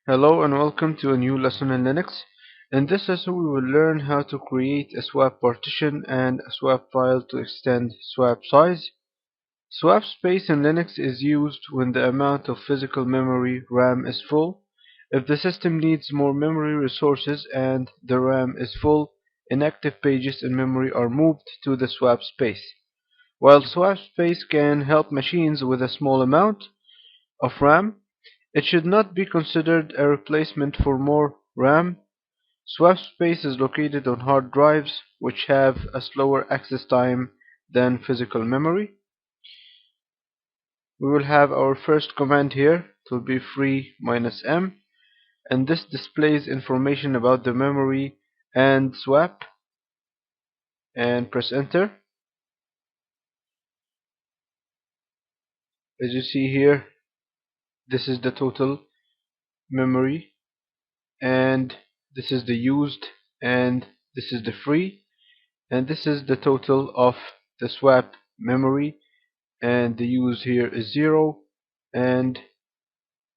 Hello and welcome to a new lesson in Linux. In this lesson we will learn how to create a swap partition and a swap file to extend swap size. Swap space in Linux is used when the amount of physical memory RAM is full. If the system needs more memory resources and the RAM is full, inactive pages in memory are moved to the swap space. While swap space can help machines with a small amount of RAM, it should not be considered a replacement for more RAM. Swap space is located on hard drives, which have a slower access time than physical memory. We will have our first command here. It will be free -m, and this displays information about the memory and swap, and press enter. As you see here, this is the total memory, and this is the used, and this is the free, and this is the total of the swap memory, and the use here is 0, and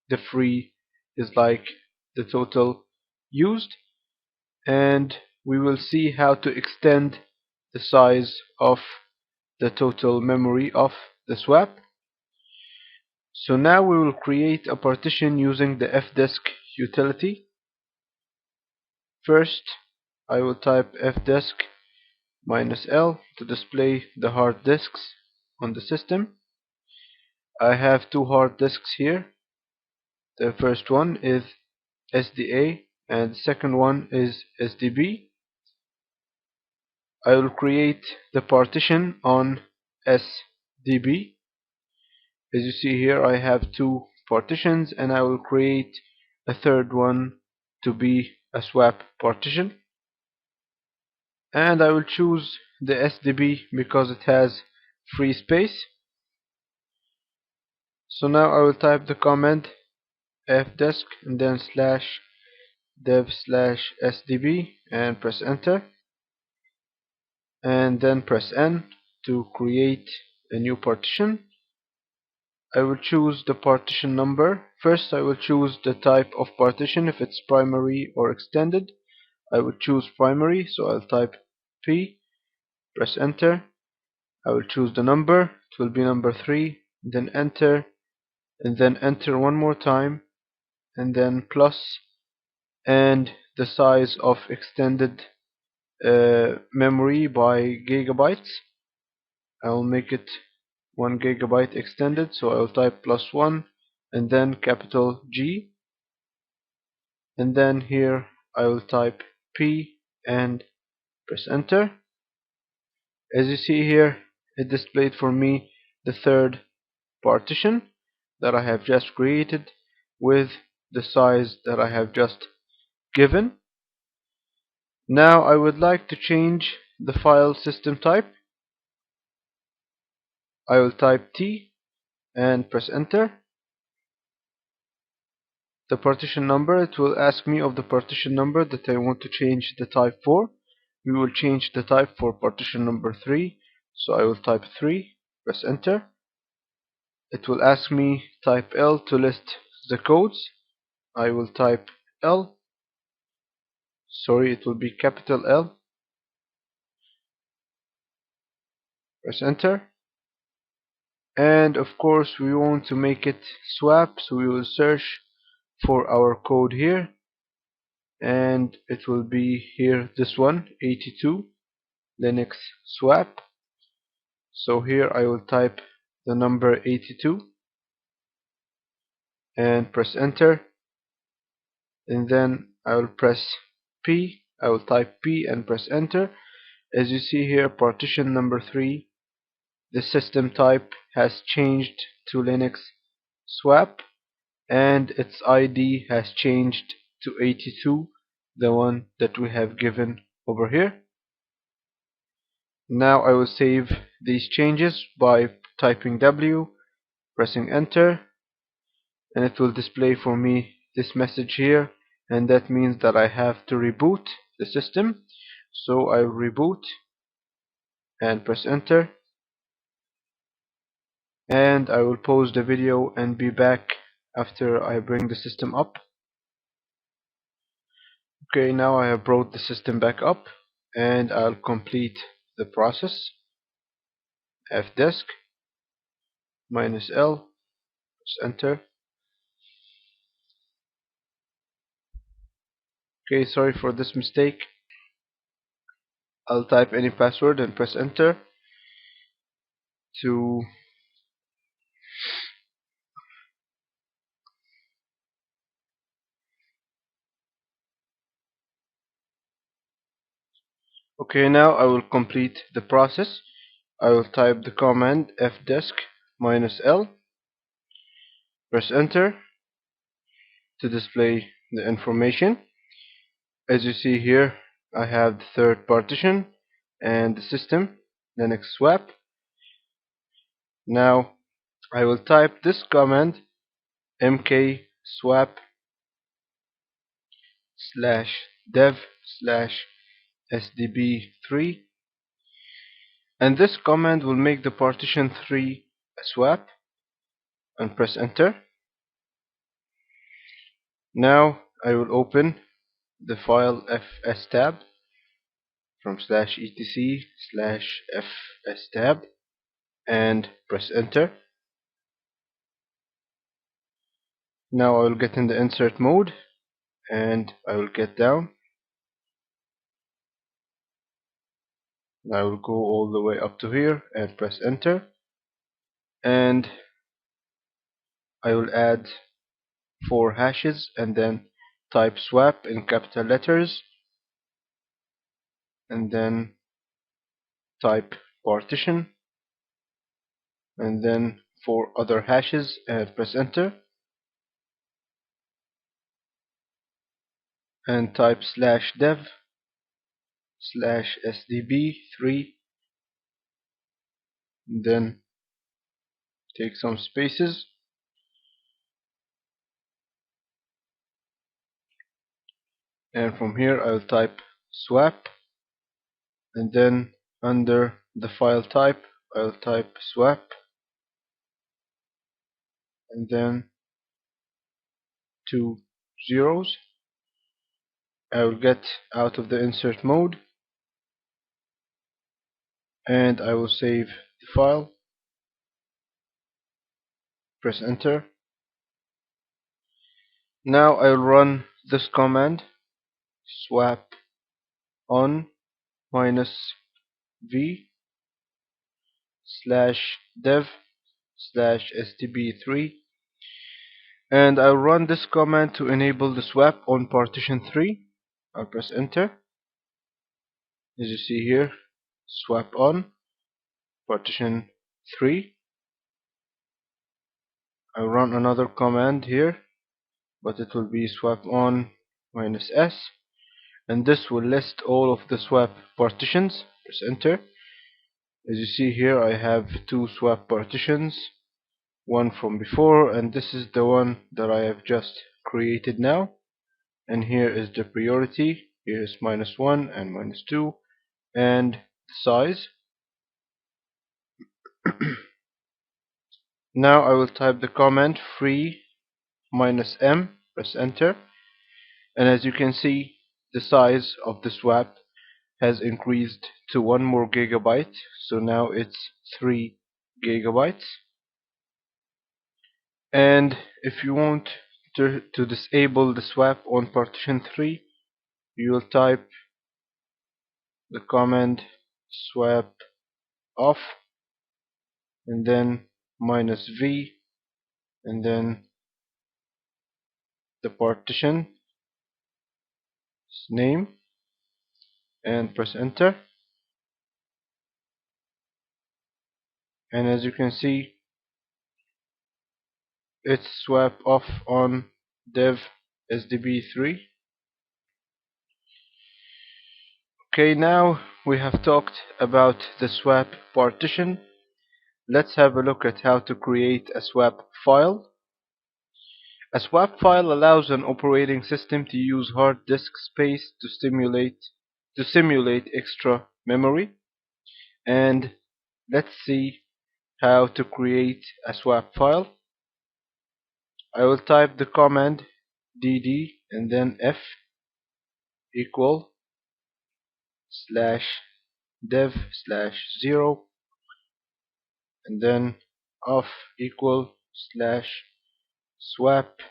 the free is like the total used. And we will see how to extend the size of the total memory of the swap. So now we will create a partition using the fdisk utility. First I will type fdisk -l to display the hard disks on the system. I have two hard disks here. The first one is SDA and the second one is SDB. I will create the partition on SDB. As you see here, I have two partitions, and I will create a third one to be a swap partition. And I will choose the SDB because it has free space. So now I will type the command fdisk and then /dev/sdb and press enter, and then press N to create a new partition. I will choose the partition number. First I will choose the type of partition, if it's primary or extended. I will choose primary, so I'll type P, press enter. I will choose the number, it will be number 3, then enter, and then enter one more time, and then plus, and the size of extended memory by gigabytes. I'll make it 1 gigabyte extended, so I'll type +1 and then capital G, and then here I will type P and press enter. As you see here, it displayed for me the third partition that I have just created with the size that I have just given. Now I would like to change the file system type. I will type T and press enter. The partition number, it will ask me of the partition number that I want to change the type for. We will change the type for partition number 3, so I will type 3, press enter. It will ask me type L to list the codes. I will type L, sorry, it will be capital L, press enter. And of course we want to make it swap, so we will search for our code here, and it will be here, this one, 82 Linux swap. So here I will type the number 82 and press enter, and then I will press P. I will type P and press enter. As you see here, partition number 3, the system type has changed to Linux swap, and its ID has changed to 82, the one that we have given over here. Now I will save these changes by typing W, pressing enter, and it will display for me this message here, and that means that I have to reboot the system. So I will reboot and press enter, and I will pause the video and be back after I bring the system up. Okay, now I have brought the system back up and I'll complete the process. Fdisk -L, press enter. Okay, sorry for this mistake. I'll type any password and press enter to Okay, now I will complete the process. I will type the command fdisk -L, press enter to display the information. As you see here, I have the third partition and the system Linux swap. Now I will type this command mk swap /dev /sdb3, and this command will make the partition 3 a swap, and press enter. Now I will open the file fstab from /etc/fstab and press enter. Now I will get in the insert mode and I will get down. I will go all the way up to here and press enter, and I will add 4 hashes and then type swap in capital letters and then type partition and then 4 other hashes and press enter, and type /dev /sdb3, then take some spaces, and from here I'll type swap, and then under the file type I'll type swap and then 2 zeros. I will get out of the insert mode and I will save the file, press enter. Now I will run this command swap on -v /dev /sdb3, and I'll run this command to enable the swap on partition 3. I'll press enter. As you see here, swap on partition 3. I'll run another command here, but it will be swap on -s, and this will list all of the swap partitions. Press enter. As you see here, I have 2 swap partitions, one from before, and this is the one that I have just created now. And here is the priority. Here is -1 and -2 and the size. Now I will type the command free -m, press enter, and as you can see, the size of the swap has increased to 1 more gigabyte, so now it's 3 gigabytes. And if you want to disable the swap on partition 3, you will type the command swap off and then -v and then the partition name and press enter. And as you can see, it's swap off on dev sdb3. Okay, now we have talked about the swap partition. Let's have a look at how to create a swap file. A swap file allows an operating system to use hard disk space to simulate extra memory. And let's see how to create a swap file. I will type the command dd and then f equal slash dev slash 0, and then off equal slash swap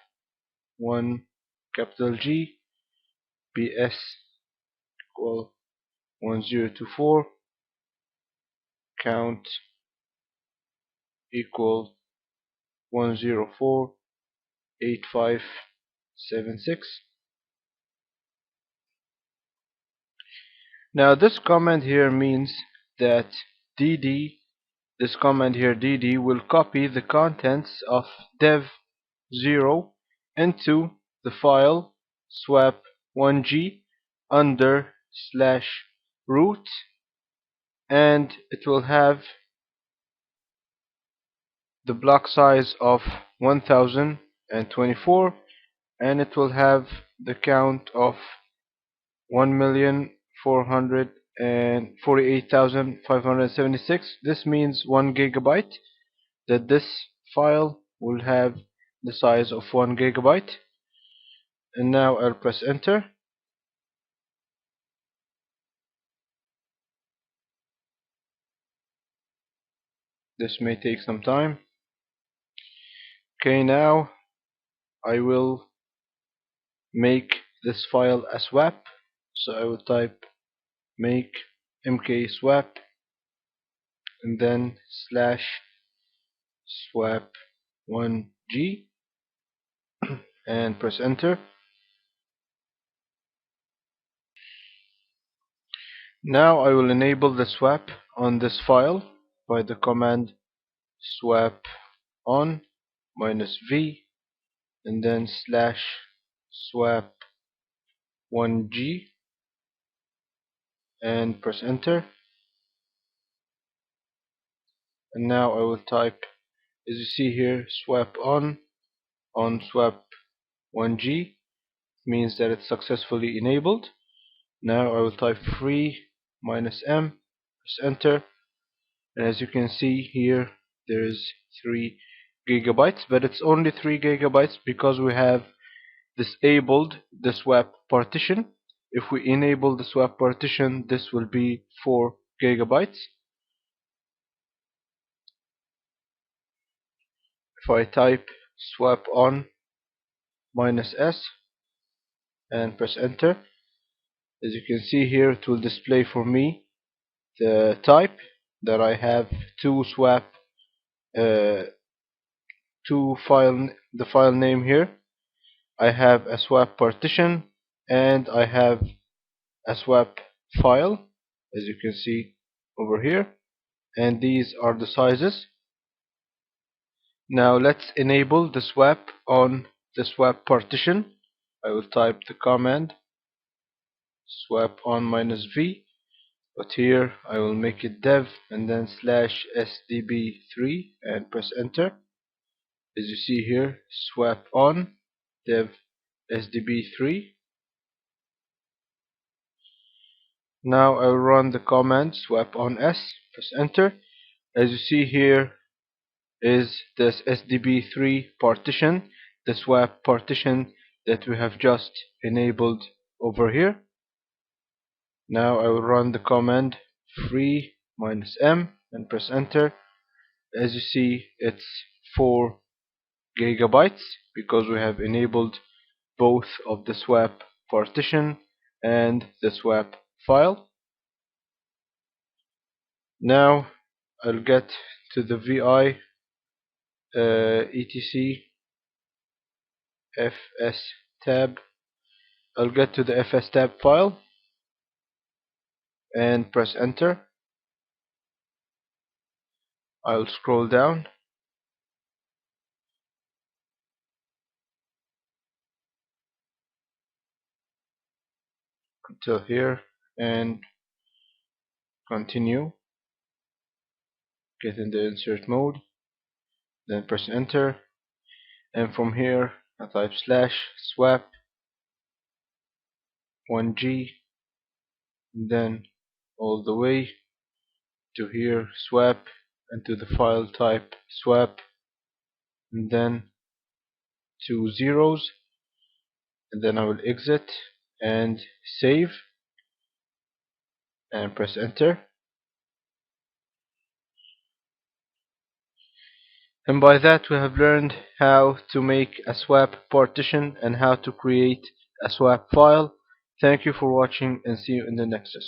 1 capital G bs equal 1024 count equal 1048576. Now this command here means that dd this command here dd will copy the contents of dev 0 into the file swap 1g under slash root, and it will have the block size of 1024, and it will have the count of 1,448,576. This means 1 gigabyte, that this file will have the size of 1 gigabyte. And now I'll press enter. This may take some time. Okay, now I will make this file a swap. So I will type make mk swap and then slash swap 1g and press enter. Now I will enable the swap on this file by the command swap on -v and then slash swap 1g and press enter. And now I will type, as you see here, swap on swap 1g means that it's successfully enabled. Now I will type free -m, press enter, and as you can see here there is 3 gigabytes, but it's only 3 gigabytes because we have disabled the swap partition. If we enable the swap partition, this will be 4 gigabytes. If I type swap on -s and press enter, as you can see here, it will display for me the type that I have two swap the file name here. I have a swap partition and I have a swap file, as you can see over here, and these are the sizes. Now let's enable the swap on the swap partition. I will type the command swap on -v, but here I will make it dev and then slash sdb3 and press enter. As you see here, swap on dev sdb3. Now I will run the command swap on s, press enter. As you see here is this sdb3 partition, the swap partition that we have just enabled over here. Now I will run the command free -m and press enter. As you see, it's 4 gigabytes because we have enabled both of the swap partition and the swap file. Now I'll get to the vi etc fs tab. I'll get to the fs tab file and press enter. I'll scroll down until here and continue. Get in the insert mode, then press enter, and from here I type slash swap 1g, then all the way to here swap, and to the file type swap, and then 2 zeros, and then I will exit and save and press enter. And by that we have learned how to make a swap partition and how to create a swap file. Thank you for watching and see you in the next lesson.